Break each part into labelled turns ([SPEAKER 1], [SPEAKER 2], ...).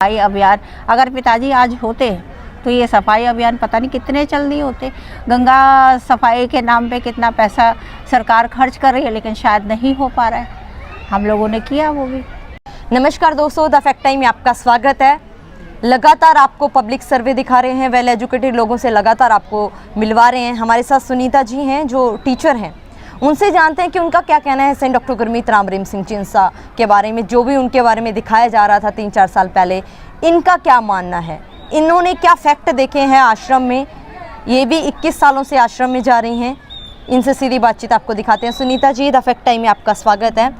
[SPEAKER 1] सफाई अभियान अगर पिताजी आज होते तो ये सफाई अभियान पता नहीं कितने चल दिए होते। गंगा सफाई के नाम पे कितना पैसा सरकार खर्च कर रही है, लेकिन शायद नहीं हो पा रहा है। हम लोगों ने किया वो भी।
[SPEAKER 2] नमस्कार दोस्तों, द फैक्ट टाइम में आपका स्वागत है। लगातार आपको पब्लिक सर्वे दिखा रहे हैं, वेल एजुकेटेड लोगों से लगातार आपको मिलवा रहे हैं। हमारे साथ सुनीता जी हैं जो टीचर हैं, उनसे जानते हैं कि उनका क्या कहना है सेंट डॉक्टर गुरमीत राम रहीम सिंह चिंसा के बारे में। जो भी उनके बारे में दिखाया जा रहा था 3-4 साल पहले, इनका क्या मानना है, इन्होंने क्या फैक्ट देखे हैं आश्रम में। ये भी 21 सालों से आश्रम में जा रही हैं। इनसे सीधी बातचीत आपको दिखाते हैं। Sunita ji, the fact time में आपका स्वागत है।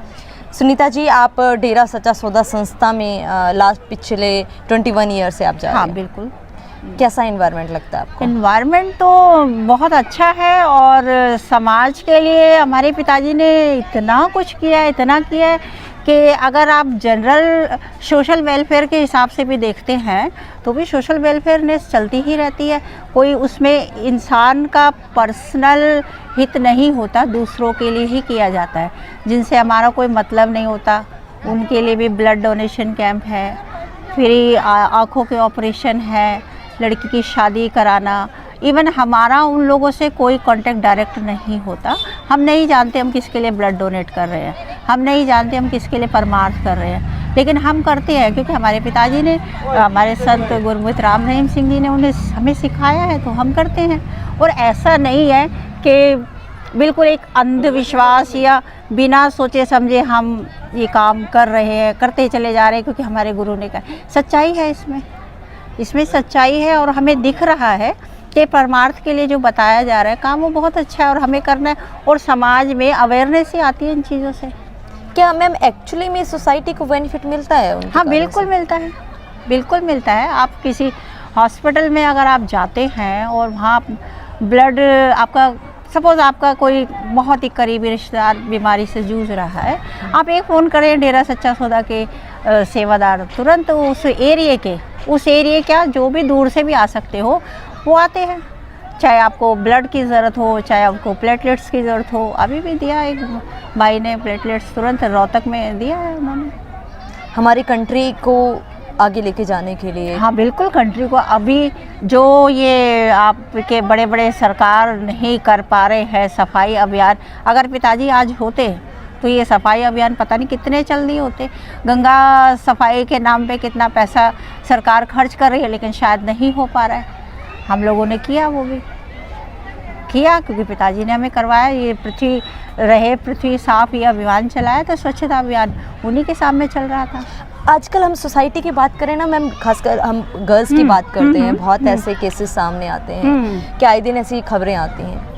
[SPEAKER 2] सुनीता जी, आप डेरा सच्चा सौदा संस्था में लास्ट पिछले 21 ईयर से आप जा रहे हैं।
[SPEAKER 1] हाँ बिल्कुल।
[SPEAKER 2] कैसा एनवायरनमेंट लगता है आपको?
[SPEAKER 1] एनवायरनमेंट तो बहुत अच्छा है और समाज के लिए हमारे पिताजी ने इतना कुछ किया है, इतना किया है कि अगर आप जनरल सोशल वेलफेयर के हिसाब से भी देखते हैं तो भी सोशल वेलफेयरनेस चलती ही रहती है। कोई उसमें इंसान का पर्सनल हित नहीं होता, दूसरों के लिए ही किया जाता है। जिनसे हमारा कोई मतलब नहीं होता, उनके लिए भी ब्लड डोनेशन कैंप है, फ्री आँखों के ऑपरेशन है, लड़की की शादी कराना। इवन हमारा उन लोगों से कोई कांटेक्ट डायरेक्ट नहीं होता। हम नहीं जानते हम किसके लिए ब्लड डोनेट कर रहे हैं, हम नहीं जानते हम किसके लिए परमार्थ कर रहे हैं, लेकिन हम करते हैं क्योंकि हमारे पिताजी ने, हमारे संत गुरमीत राम रहीम सिंह जी ने हमें सिखाया है, तो हम करते हैं। और ऐसा नहीं है कि बिल्कुल एक अंधविश्वास या बिना सोचे समझे हम ये काम कर रहे हैं, करते चले जा रहे हैं क्योंकि हमारे गुरु ने कहा। सच्चाई है इसमें सच्चाई है और हमें दिख रहा है कि परमार्थ के लिए जो बताया जा रहा है काम, वो बहुत अच्छा है और हमें करना है। और समाज में अवेयरनेस ही आती है इन चीज़ों से।
[SPEAKER 2] क्या मैम एक्चुअली में सोसाइटी को बेनिफिट मिलता है?
[SPEAKER 1] हाँ बिल्कुल मिलता है, बिल्कुल मिलता है। आप किसी हॉस्पिटल में अगर आप जाते हैं और वहाँ ब्लड आपका, सपोज़ आपका कोई बहुत ही करीबी रिश्तेदार बीमारी से जूझ रहा है, आप एक फ़ोन करें डेरा सच्चा सौदा के सेवादार, तुरंत उस एरिया क्या जो भी दूर से भी आ सकते हो वो आते हैं। चाहे आपको ब्लड की ज़रूरत हो, चाहे आपको प्लेटलेट्स की ज़रूरत हो। अभी भी दिया एक भाई ने प्लेटलेट्स, तुरंत रोहतक में दिया है उन्होंने।
[SPEAKER 2] हमारी कंट्री को आगे लेके जाने के लिए।
[SPEAKER 1] हाँ बिल्कुल, कंट्री को अभी जो ये आपके बड़े बड़े सरकार नहीं कर पा रहे हैं सफाई अभियान, अगर पिताजी आज होते तो ये सफाई अभियान पता नहीं कितने चल दिए होते। गंगा सफाई के नाम पे कितना पैसा सरकार खर्च कर रही है, लेकिन शायद नहीं हो पा रहा है। हम लोगों ने किया वो भी किया क्योंकि पिताजी ने हमें करवाया। ये पृथ्वी साफ ये अभियान चलाया था, स्वच्छता अभियान उन्हीं के सामने चल रहा था।
[SPEAKER 2] आजकल हम सोसाइटी की बात करें ना मैम, खासकर हम गर्ल्स की बात करते हैं, बहुत ऐसे केसेस सामने आते हैं कि आए दिन ऐसी खबरें आती हैं।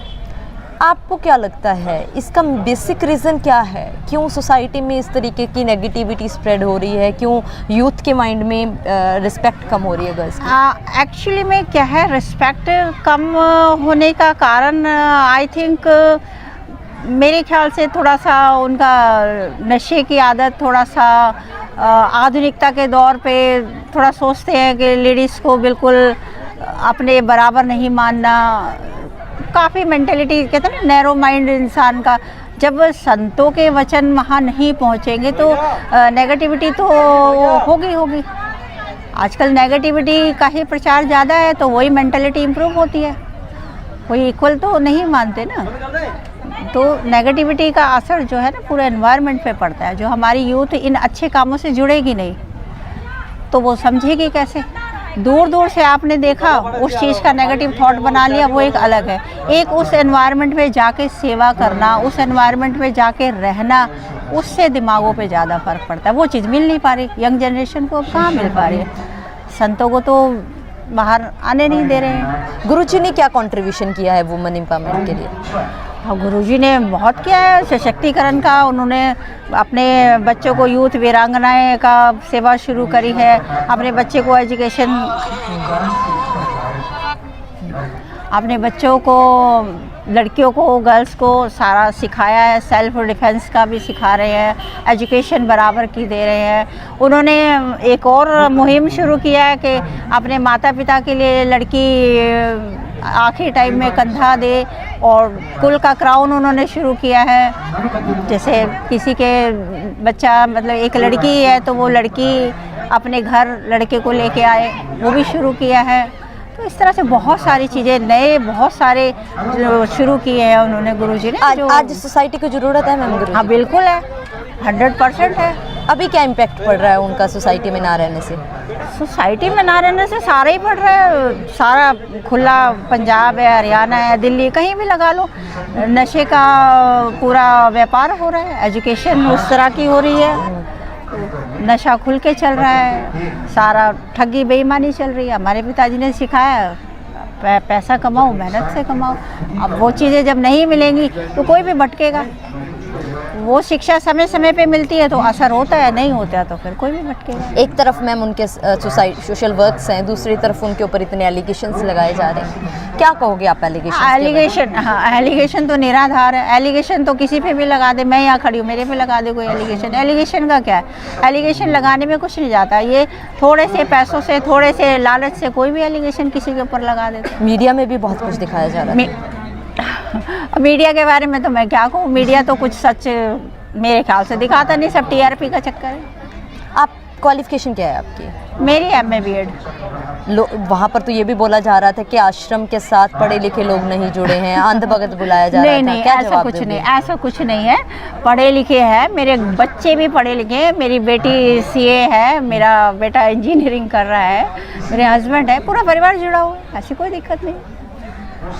[SPEAKER 2] आपको क्या लगता है इसका बेसिक रीज़न क्या है? क्यों सोसाइटी में इस तरीके की नेगेटिविटी स्प्रेड हो रही है? क्यों यूथ के माइंड में रिस्पेक्ट कम हो रही है गर्ल्स की?
[SPEAKER 1] एक्चुअली में क्या है, रिस्पेक्ट कम होने का कारण आई थिंक मेरे ख्याल से थोड़ा सा उनका नशे की आदत, थोड़ा सा आधुनिकता के दौर पे थोड़ा सोचते हैं कि लेडीज़ को बिल्कुल अपने बराबर नहीं मानना। काफ़ी मेंटेलिटी, कहते हैं ना, नैरो माइंड इंसान का। जब संतों के वचन वहाँ नहीं पहुँचेंगे तो नेगेटिविटी तो होगी। आजकल नेगेटिविटी का ही प्रचार ज़्यादा है, तो वही मेंटेलिटी इम्प्रूव होती है। कोई इक्वल तो नहीं मानते ना, तो नेगेटिविटी का असर जो है ना पूरे एनवायरनमेंट पे पड़ता है। जो हमारी यूथ इन अच्छे कामों से जुड़ेगी नहीं तो वो समझेगी कैसे? दूर दूर से आपने देखा, उस चीज़ का नेगेटिव थॉट बना लिया, वो एक अलग है। एक उस एनवायरनमेंट में जाके सेवा करना, उस एनवायरनमेंट में जाके रहना, उससे दिमागों पे ज़्यादा फ़र्क पड़ता है। वो चीज़ मिल नहीं पा रही यंग जनरेशन को, कहाँ मिल पा रही है। संतों को तो बाहर आने नहीं दे रहे हैं।
[SPEAKER 2] गुरुजी ने क्या कंट्रीब्यूशन किया है वुमेन एम्पावरमेंट के लिए?
[SPEAKER 1] हाँ, गुरुजी ने बहुत किया है सशक्तिकरण का। उन्होंने अपने बच्चों को, यूथ वीरांगनाएं का सेवा शुरू करी है। अपने बच्चे को एजुकेशन, अपने बच्चों को, लड़कियों को, गर्ल्स को सारा सिखाया है। सेल्फ डिफेंस का भी सिखा रहे हैं, एजुकेशन बराबर की दे रहे हैं। उन्होंने एक और मुहिम शुरू किया है कि अपने माता पिता के लिए लड़की आखिरी टाइम में कंधा दे, और कुल का क्राउन उन्होंने शुरू किया है। जैसे किसी के बच्चा मतलब एक लड़की है तो वो लड़की अपने घर लड़के को लेके आए, वो भी शुरू किया है। तो इस तरह से बहुत सारी चीज़ें नए बहुत सारे जो शुरू किए हैं उन्होंने गुरुजी ने।
[SPEAKER 2] आज सोसाइटी को ज़रूरत है मैम गुरुजी?
[SPEAKER 1] हाँ बिल्कुल है, 100% है।
[SPEAKER 2] अभी क्या इम्पैक्ट पड़ रहा है उनका सोसाइटी में ना रहने से?
[SPEAKER 1] सोसाइटी में ना रहने से सारा ही पड़ रहा है, सारा खुला पंजाब है, हरियाणा है, दिल्ली, कहीं भी लगा लो नशे का पूरा व्यापार हो रहा है। एजुकेशन उस तरह की हो रही है, नशा खुल के चल रहा है, सारा ठगी बेईमानी चल रही है। हमारे पिताजी ने सिखाया पैसा कमाओ, मेहनत से कमाओ। अब वो चीज़ें जब नहीं मिलेंगी तो कोई भी भटकेगा। वो शिक्षा समय समय पे मिलती है तो असर होता है, नहीं होता तो फिर कोई भी भटकेगा।
[SPEAKER 2] एक तरफ मैम उनके सोशल वर्क्स हैं, दूसरी तरफ उनके ऊपर इतने एलिगेशंस लगाए जा रहे हैं, क्या कहोगे आप
[SPEAKER 1] एलिगेशन? हाँ, एलिगेशन तो निराधार है। एलिगेशन तो किसी पे भी लगा दे, मैं यहाँ खड़ी हूँ मेरे पे लगा दे कोई एलिगेशन। एलिगेशन का क्या है? एलिगेशन लगाने में कुछ नहीं जाता, ये थोड़े से पैसों से, थोड़े से लालच से कोई भी एलिगेशन किसी के ऊपर लगा देता।
[SPEAKER 2] मीडिया में भी बहुत कुछ दिखाया जा रहा है।
[SPEAKER 1] मीडिया के बारे में तो मैं क्या कहूँ, मीडिया तो कुछ सच मेरे ख्याल से दिखाता नहीं, सब टीआरपी का चक्कर है।
[SPEAKER 2] आप क्वालिफिकेशन क्या है आपकी?
[SPEAKER 1] मेरी MA BEd।
[SPEAKER 2] वहाँ पर तो ये भी बोला जा रहा था कि आश्रम के साथ पढ़े लिखे लोग नहीं जुड़े हैं, अंधभगत बुलाया जा रहा था।
[SPEAKER 1] नहीं,
[SPEAKER 2] क्या
[SPEAKER 1] ऐसा कुछ नहीं, ऐसा कुछ नहीं है। पढ़े लिखे हैं, मेरे बच्चे भी पढ़े लिखे हैं, मेरी बेटी CA है, मेरा बेटा इंजीनियरिंग कर रहा है, मेरे हस्बैंड है, पूरा परिवार जुड़ा हुआ है, ऐसी कोई दिक्कत नहीं।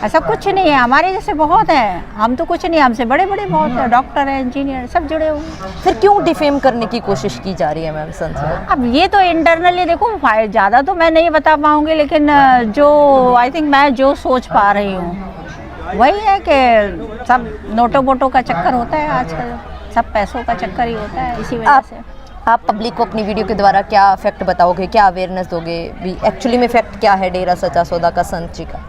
[SPEAKER 1] ऐसा कुछ नहीं है, हमारे जैसे बहुत हैं, हम तो कुछ नहीं, हमसे बड़े बड़े बहुत हैं, डॉक्टर हैं, इंजीनियर, सब जुड़े हुए हैं।
[SPEAKER 2] फिर क्यों डिफेम करने की कोशिश की जा रही है मैम संत?
[SPEAKER 1] अब ये तो इंटरनली देखो, ज़्यादा तो मैं नहीं बता पाऊँगी, लेकिन जो आई थिंक मैं जो सोच पा रही हूँ वही है कि सब नोटों वोटों का चक्कर होता है आजकल, सब पैसों का चक्कर ही होता है, इसी वजह से।
[SPEAKER 2] आप पब्लिक को अपनी वीडियो के द्वारा क्या फैक्ट बताओगे, क्या अवेयरनेस दोगे भी? एक्चुअली में फैक्ट क्या है डेरा सच्चा सौदा का, संत जी का?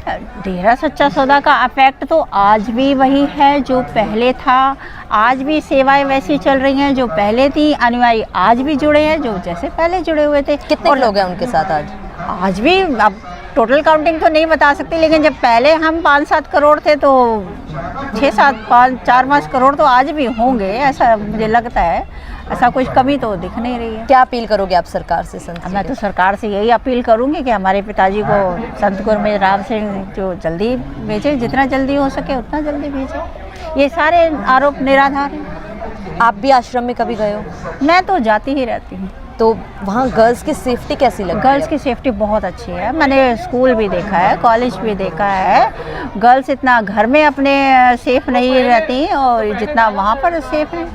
[SPEAKER 1] डेरा सच्चा सौदा का इफेक्ट तो आज भी वही है जो पहले था। आज भी सेवाएं वैसी चल रही हैं जो पहले थी, अनुयायी आज भी जुड़े हैं जो जैसे पहले जुड़े हुए थे।
[SPEAKER 2] कितने लोग हैं उनके साथ आज?
[SPEAKER 1] आज भी, अब टोटल काउंटिंग तो नहीं बता सकती, लेकिन जब पहले हम 5-7 करोड़ थे तो 4-5 करोड़ तो आज भी होंगे, ऐसा मुझे लगता है। ऐसा कुछ कमी तो दिख नहीं रही है।
[SPEAKER 2] क्या अपील करोगे आप सरकार से? संत
[SPEAKER 1] मैं तो सरकार से यही अपील करूंगी कि हमारे पिताजी को संत गुरमेज राम सिंह जो जल्दी भेजें, जितना जल्दी हो सके उतना जल्दी भेजें। ये सारे आरोप निराधार हैं।
[SPEAKER 2] आप भी आश्रम में कभी गए हो?
[SPEAKER 1] मैं तो जाती ही रहती हूँ।
[SPEAKER 2] तो वहाँ गर्ल्स की सेफ्टी कैसी लगती है?
[SPEAKER 1] गर्ल्स की सेफ्टी बहुत अच्छी है। मैंने स्कूल भी देखा है, कॉलेज भी देखा है। गर्ल्स इतना घर में अपने सेफ नहीं रहती और जितना वहाँ पर सेफ है।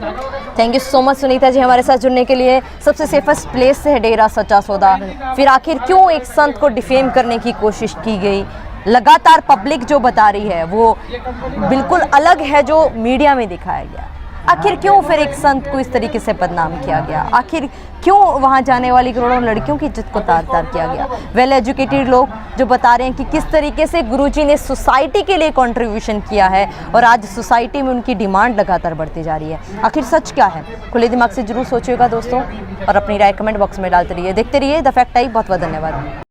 [SPEAKER 2] Thank you so much Sunita ji हमारे साथ जुड़ने के लिए। सबसे सेफेस्ट प्लेस है डेरा सच्चा सौदा, फिर आखिर क्यों एक संत को डिफेम करने की कोशिश की गई? लगातार पब्लिक जो बता रही है वो बिल्कुल अलग है जो मीडिया में दिखाया गया। आखिर क्यों फिर एक संत को इस तरीके से बदनाम किया गया? आखिर क्यों वहाँ जाने वाली करोड़ों लड़कियों की इज्जत को तार तार किया गया? वेल एजुकेटेड लोग जो बता रहे हैं कि किस तरीके से गुरुजी ने सोसाइटी के लिए कंट्रीब्यूशन किया है और आज सोसाइटी में उनकी डिमांड लगातार बढ़ती जा रही है। आखिर सच क्या है? खुले दिमाग से जरूर सोचिएगा दोस्तों और अपनी राय कमेंट बॉक्स में डालते रहिए। देखते रहिए द फैक्ट टाइम। बहुत बहुत धन्यवाद।